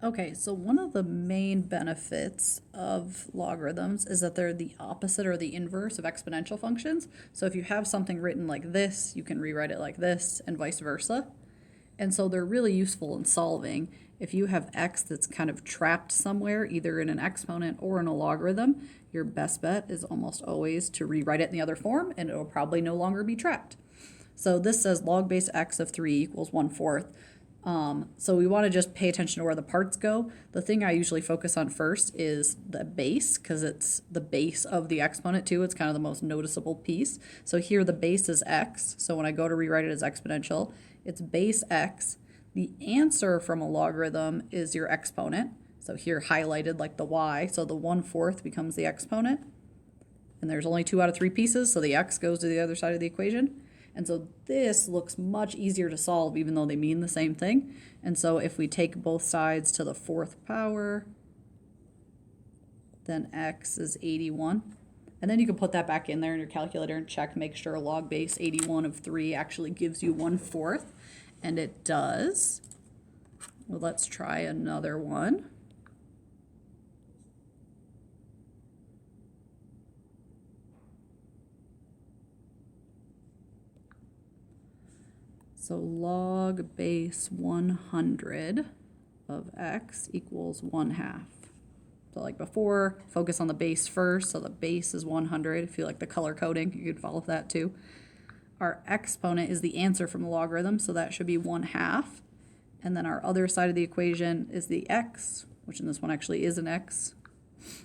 Okay, so one of the main benefits of logarithms is that they're the opposite or the inverse of exponential functions. So if you have something written like this, you can rewrite it like this and vice versa. And so they're really useful in solving. If you have x that's kind of trapped somewhere, either in an exponent or in a logarithm, your best bet is almost always to rewrite it in the other form, and it'll probably no longer be trapped. So this says log base x of 3 equals 1/4. So we want to just pay attention to where the parts go. The thing I usually focus on first is the base, because it's the base of the exponent too. It's kind of the most noticeable piece. So here the base is x. So when I go to rewrite it as exponential, it's base x. The answer from a logarithm is your exponent. So here highlighted like the y. So the 1/4 becomes the exponent. And there's only 2 out of 3 pieces, so the x goes to the other side of the equation. And so this looks much easier to solve, even though they mean the same thing. And so if we take both sides to the 4th power, then x is 81. And then you can put that back in there in your calculator and check, make sure log base 81 of 3 actually gives you 1/4. And it does. Well, let's try another one. So log base 100 of x equals 1/2. So like before, focus on the base first. So the base is 100. If you like the color coding, you could follow that too. Our exponent is the answer from the logarithm, so that should be 1/2. And then our other side of the equation is the x, which in this one actually is an x.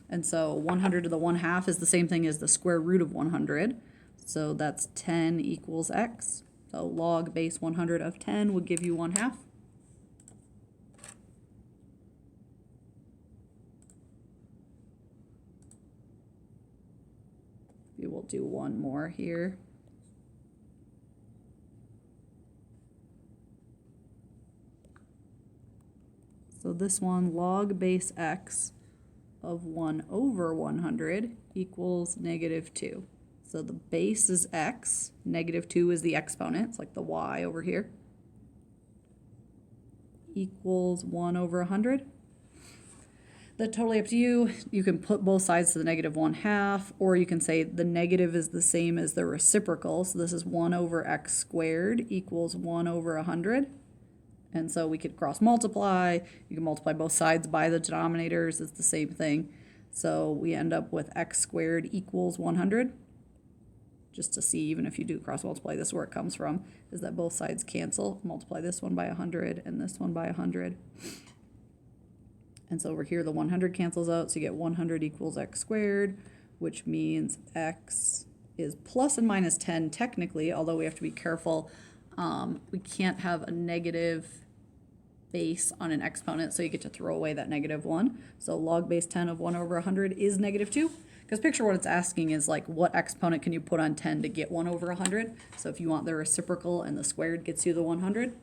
And so 100 to the 1/2 is the same thing as the square root of 100. So that's 10 equals x. So log base 100 of 10 would give you 1/2. We will do one more here. So this one, log base x of 1/100 equals -2. So the base is x, -2 is the exponent, it's like the y over here, equals 1/100. That's totally up to you. You can put both sides to the -1/2, or you can say the negative is the same as the reciprocal. So this is 1/x squared equals 1/100. And so we could cross multiply. You can multiply both sides by the denominators. It's the same thing. So we end up with x squared equals 100. Just to see, even if you do cross multiply, this is where it comes from, is that both sides cancel. Multiply this one by 100 and this one by 100. And so over here, the 100 cancels out, so you get 100 equals x squared, which means x is plus and minus 10 technically, although we have to be careful. We can't have a negative base on an exponent, so you get to throw away that -1. So log base 10 of 1/100 is -2. Because picture what it's asking is like, what exponent can you put on 10 to get 1/100? So if you want the reciprocal and the squared gets you the 100.